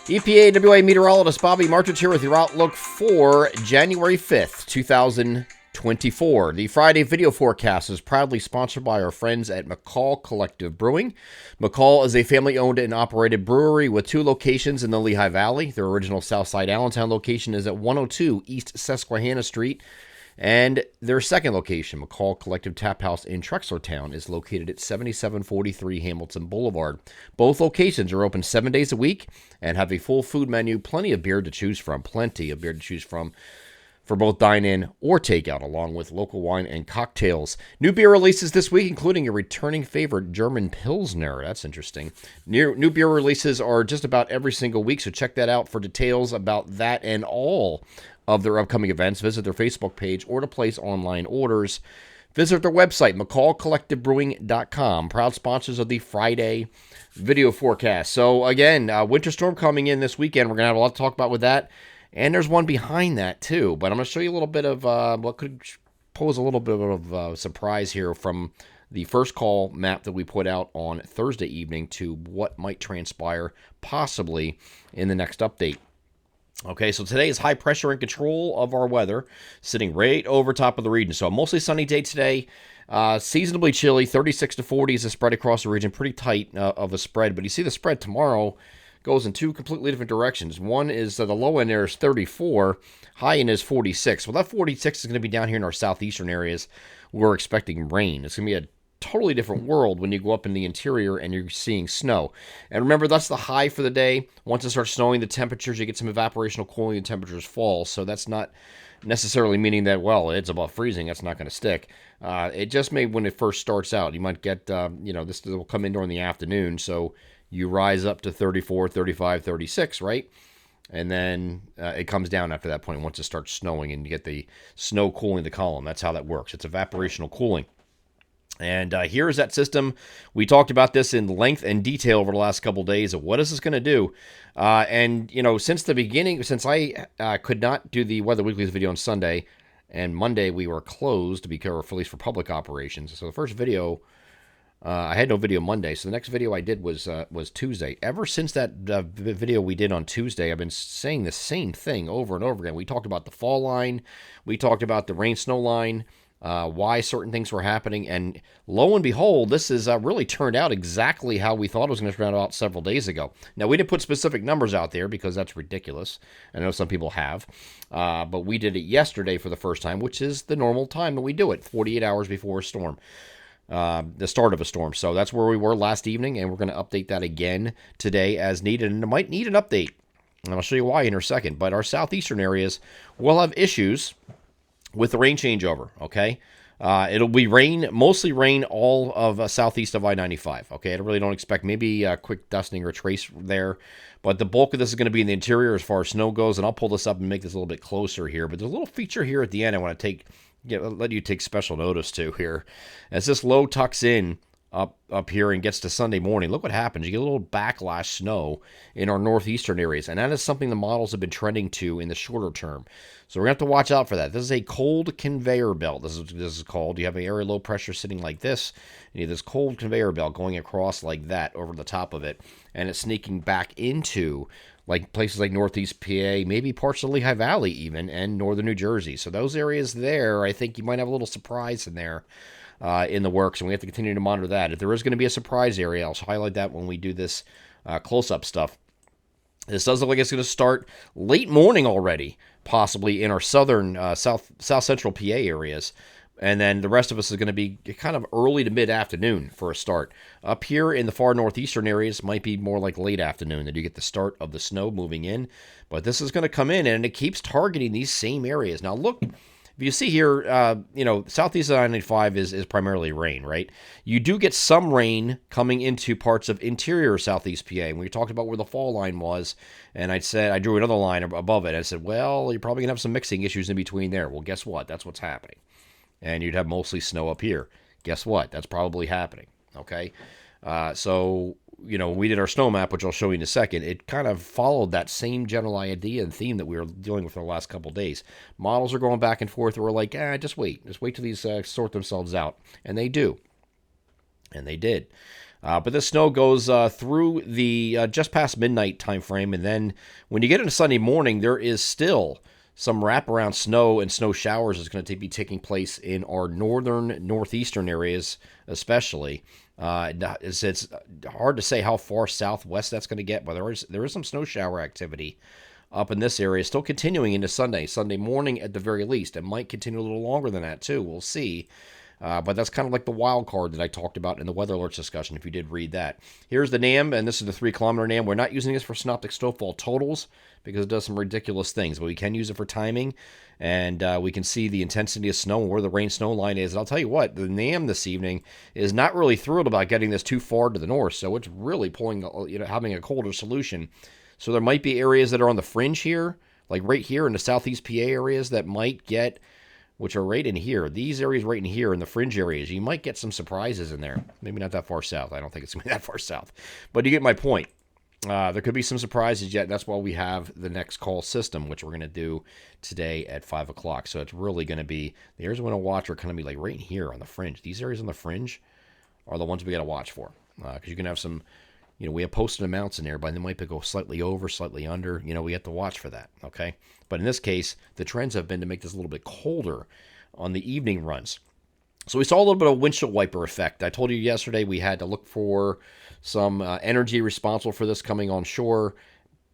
EPAWA meteorologist Bobby Martich here with your outlook for January 5th, 2024. The Friday video forecast is proudly sponsored by our friends at McCall Collective Brewing. McCall is a family-owned and operated brewery with 2 locations in the Lehigh Valley. Their original Southside Allentown location is at 102 East Susquehanna Street. And their second location, McCall Collective Tap House in Trexlertown, is located at 7743 Hamilton Boulevard. Both locations are open 7 days a week and have a full food menu, plenty of beer to choose from for both dine-in or takeout, along with local wine and cocktails. New beer releases this week, including a returning favorite, German Pilsner. That's interesting. New beer releases are just about every single week, so check that out for details about that and all of their upcoming events. Visit their Facebook page or to place online orders. Visit their website, McCallCollectiveBrewing.com. Proud sponsors of the Friday video forecast. So again, winter storm coming in this weekend. We're going to have a lot to talk about with that. And there's one behind that too. But I'm going to show you a little bit of what could pose a little bit of surprise here from the first call map that we put out on Thursday evening to what might transpire possibly in the next update. Okay, so today is high pressure in control of our weather, sitting right over top of the region. So a mostly sunny day today, seasonably chilly, 36 to 40 is the spread across the region, pretty tight of a spread. But you see the spread tomorrow goes in 2 completely different directions. One is the low end there is 34, high end is 46. Well, that 46 is going to be down here in our southeastern areas. We're expecting rain. It's going to be a totally different world when you go up in the interior and you're seeing snow. And remember, that's the high for the day. Once it starts snowing, the temperatures, you get some evaporational cooling and temperatures fall. So that's not necessarily meaning that, well, it's above freezing. That's not going to stick. It just may when it first starts out. You might get, this will come in during the afternoon. So you rise up to 34, 35, 36, right? And then it comes down after that point once it starts snowing and you get the snow cooling the column. That's how that works. It's evaporational cooling. And here's that system. We talked about this in length and detail over the last couple of days of what is this going to do. Since the beginning, since I could not do the Weather Weeklies video on Sunday, and Monday we were closed to be released for public operations. So the first video, I had no video Monday. So the next video I did was Tuesday. Ever since that video we did on Tuesday, I've been saying the same thing over and over again. We talked about the fall line. We talked about the rain-snow line. Why certain things were happening, and lo and behold, this has really turned out exactly how we thought it was going to turn out several days ago. Now, we didn't put specific numbers out there because that's ridiculous. I know some people have, but we did it yesterday for the first time, which is the normal time that we do it, 48 hours before a storm, the start of a storm. So that's where we were last evening, and we're going to update that again today as needed, and it might need an update, and I'll show you why in a second. But our southeastern areas will have issues with the rain changeover, okay? It'll be mostly rain all of southeast of I-95, okay? I really don't expect maybe a quick dusting or trace there, but the bulk of this is going to be in the interior as far as snow goes, and I'll pull this up and make this a little bit closer here, but there's a little feature here at the end I want to let you take special notice to here. As this low tucks in up here and gets to Sunday morning, look what happens. You get a little backlash snow in our northeastern areas, and that is something the models have been trending to in the shorter term. So we're going to have to watch out for that. This is a cold conveyor belt. This is called. You have an area low pressure sitting like this, and you have this cold conveyor belt going across like that over the top of it, and it's sneaking back into like places like northeast PA, maybe parts of the Lehigh Valley even, and northern New Jersey. So those areas there, I think you might have a little surprise in there. In the works, and we have to continue to monitor that. If there is going to be a surprise area, I'll highlight that when we do this close-up stuff. This does look like it's going to start late morning already, possibly in our southern, south central PA areas, and then the rest of us is going to be kind of early to mid-afternoon for a start. Up here in the far northeastern areas, might be more like late afternoon that you get the start of the snow moving in, but this is going to come in, and it keeps targeting these same areas. Now look. If you see here, southeast of I-95 is primarily rain, right? You do get some rain coming into parts of interior southeast PA. And we talked about where the fall line was, and I drew another line above it. I said, well, you're probably going to have some mixing issues in between there. Well, guess what? That's what's happening. And you'd have mostly snow up here. Guess what? That's probably happening, okay? When we did our snow map, which I'll show you in a second, it kind of followed that same general idea and theme that we were dealing with for the last couple of days. Models are going back and forth. We're like, just wait till these sort themselves out. And they do. And they did. But the snow goes through the just past midnight time frame, and then when you get into Sunday morning, there is still some wraparound snow and snow showers is going to be taking place in our northern, northeastern areas, especially. It's hard to say how far southwest that's going to get, but there is some snow shower activity up in this area, still continuing into Sunday morning at the very least. It might continue a little longer than that too. We'll see. But that's kind of like the wild card that I talked about in the weather alerts discussion, if you did read that. Here's the NAM, and this is the 3-kilometer NAM. We're not using this for synoptic snowfall totals because it does some ridiculous things, but we can use it for timing, and we can see the intensity of snow and where the rain-snow line is. And I'll tell you what, the NAM this evening is not really thrilled about getting this too far to the north, so it's really having a colder solution. So there might be areas that are on the fringe here, like right here in the southeast PA areas that might get, which are right in here. These areas right in here in the fringe areas, you might get some surprises in there. Maybe not that far south. I don't think it's going to be that far south. But you get my point. There could be some surprises yet. That's why we have the next call system, which we're going to do today at 5 o'clock. So it's really going to be, the areas we want to watch are kind of be like right in here on the fringe. These areas on the fringe are the ones we got to watch for. Because you can have some, we have posted amounts in there, but they might go slightly over, slightly under. We have to watch for that, okay? But in this case, the trends have been to make this a little bit colder on the evening runs. So we saw a little bit of windshield wiper effect. I told you yesterday we had to look for some energy responsible for this coming on shore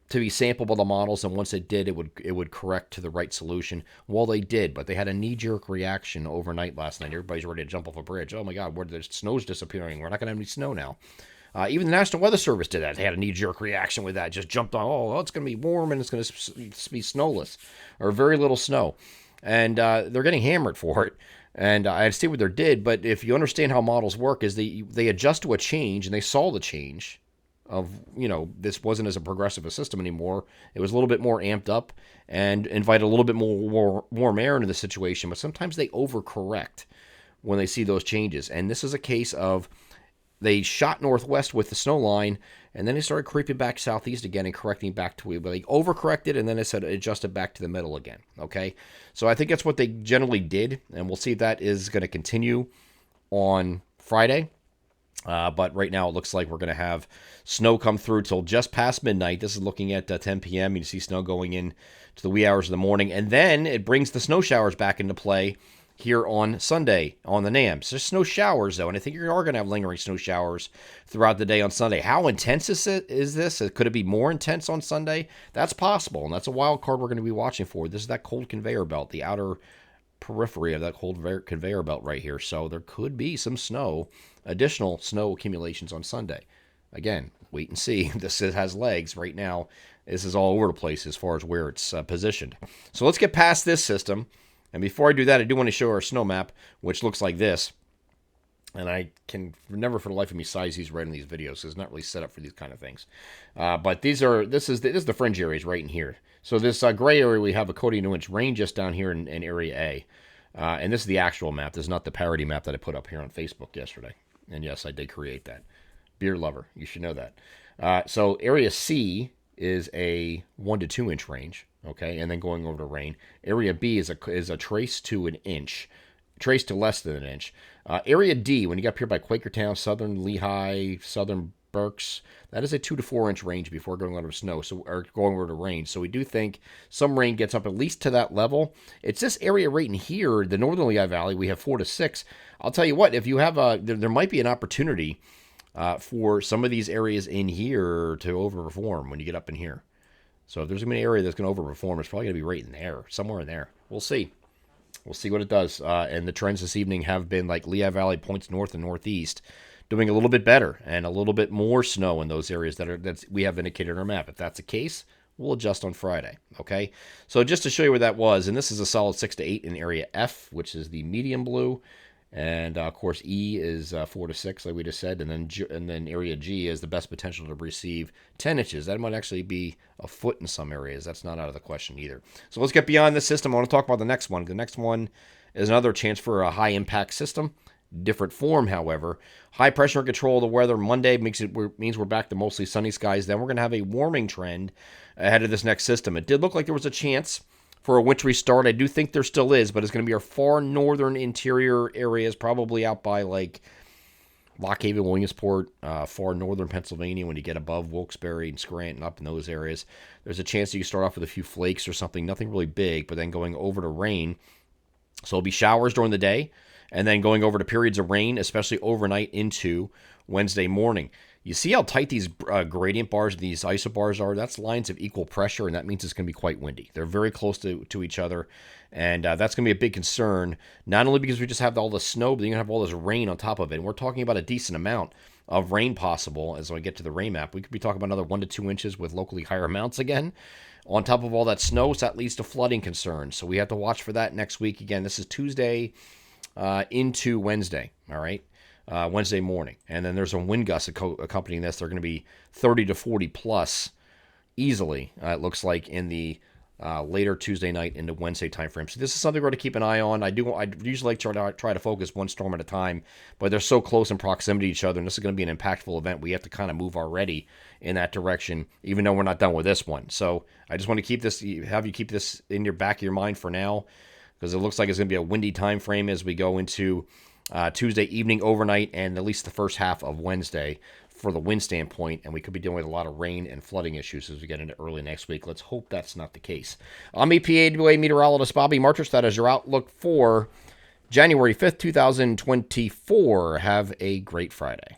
to be sampled by the models, and once it did, it would correct to the right solution. Well, they did, but they had a knee-jerk reaction overnight last night. Everybody's ready to jump off a bridge. Oh my God, where the snow's disappearing. We're not going to have any snow now. Even the National Weather Service did that. They had a knee-jerk reaction with that. Just jumped on, oh, it's going to be warm and it's going to be snowless or very little snow. And they're getting hammered for it. And I see what they did, but if you understand how models work, is they adjust to a change, and they saw the change of, this wasn't as a progressive a system anymore. It was a little bit more amped up and invited a little bit more warm air into the situation. But sometimes they overcorrect when they see those changes. And this is a case of, they shot northwest with the snow line, and then they started creeping back southeast again and correcting back to, but they overcorrected, and then it said adjusted back to the middle again. Okay, so I think that's what they generally did, and we'll see if that is going to continue on Friday. But right now it looks like we're going to have snow come through till just past midnight. This is looking at 10 p.m. You see snow going in to the wee hours of the morning, and then it brings the snow showers back into play here on Sunday on the NAMs. There's snow showers, though, and I think you are going to have lingering snow showers throughout the day on Sunday. How intense is this? Could it be more intense on Sunday? That's possible, and that's a wild card we're going to be watching for. This is that cold conveyor belt, the outer periphery of that cold conveyor belt right here. So there could be some snow, additional snow accumulations on Sunday. Again, wait and see. This has legs right now. This is all over the place as far as where it's positioned. So let's get past this system. And before I do that, I do want to show our snow map, which looks like this. And I can never for the life of me size these right in these videos, because it's not really set up for these kind of things. But this is the fringe areas right in here. So this gray area, we have a Cody New-inch rain just down here in area A. And this is the actual map. This is not the parody map that I put up here on Facebook yesterday. And yes, I did create that. Beer lover, you should know that. So area C is a 1 to 2 inch range. Okay, and then going over to rain. Area B is a trace to an inch, trace to less than an inch. Area D, when you get up here by Quakertown, Southern Lehigh, Southern Berks, that is a 2 to 4 inch range before going over to snow, or going over to rain. So we do think some rain gets up at least to that level. It's this area right in here, the Northern Lehigh Valley, we have 4 to 6. I'll tell you what, if you have there might be an opportunity for some of these areas in here to overperform when you get up in here. So if there's going to be an area that's going to overperform, it's probably going to be right in there, somewhere in there. We'll see. We'll see what it does. And the trends this evening have been like Lehigh Valley points north and northeast, doing a little bit better and a little bit more snow in those areas that we have indicated on our map. If that's the case, we'll adjust on Friday. Okay. So just to show you where that was, and this is a solid 6 to 8 in area F, which is the medium blue. And of course, E is 4 to 6, like we just said, and then area G is the best potential to receive 10 inches. That might actually be a foot in some areas. That's not out of the question either. So let's get beyond this system. I want to talk about the next one. The next one is another chance for a high impact system. Different form, however. High pressure and control of the weather Monday means we're back to mostly sunny skies. Then we're going to have a warming trend ahead of this next system. It did look like there was a chance for a wintry start. I do think there still is, but it's going to be our far northern interior areas, probably out by like Lock Haven, Williamsport, far northern Pennsylvania, when you get above Wilkes-Barre and Scranton, up in those areas, there's a chance that you start off with a few flakes or something, nothing really big, but then going over to rain. So it'll be showers during the day, and then going over to periods of rain, especially overnight into Wednesday morning. You see how tight these gradient bars, these isobars are? That's lines of equal pressure, and that means it's going to be quite windy. They're very close to each other, and that's going to be a big concern, not only because we just have all the snow, but you're going to have all this rain on top of it. And we're talking about a decent amount of rain possible as we get to the rain map. We could be talking about another 1 to 2 inches with locally higher amounts again. On top of all that snow, so that leads to flooding concerns. So we have to watch for that next week. Again, this is Tuesday into Wednesday, all right? Wednesday morning. And then there's some wind gusts accompanying this. They're going to be 30 to 40 plus easily, it looks like, in the later Tuesday night into Wednesday timeframe. So this is something we're going to keep an eye on. I usually like to try to focus one storm at a time, but they're so close in proximity to each other, and this is going to be an impactful event. We have to kind of move already in that direction, even though we're not done with this one. So I just want to have you keep this in your back of your mind for now, because it looks like it's going to be a windy time frame as we go into Tuesday evening, overnight, and at least the first half of Wednesday for the wind standpoint, and we could be dealing with a lot of rain and flooding issues as we get into early next week. Let's hope that's not the case. I'm EPAWA meteorologist Bobby Martrich. That is your outlook for January 5th, 2024. Have a great Friday.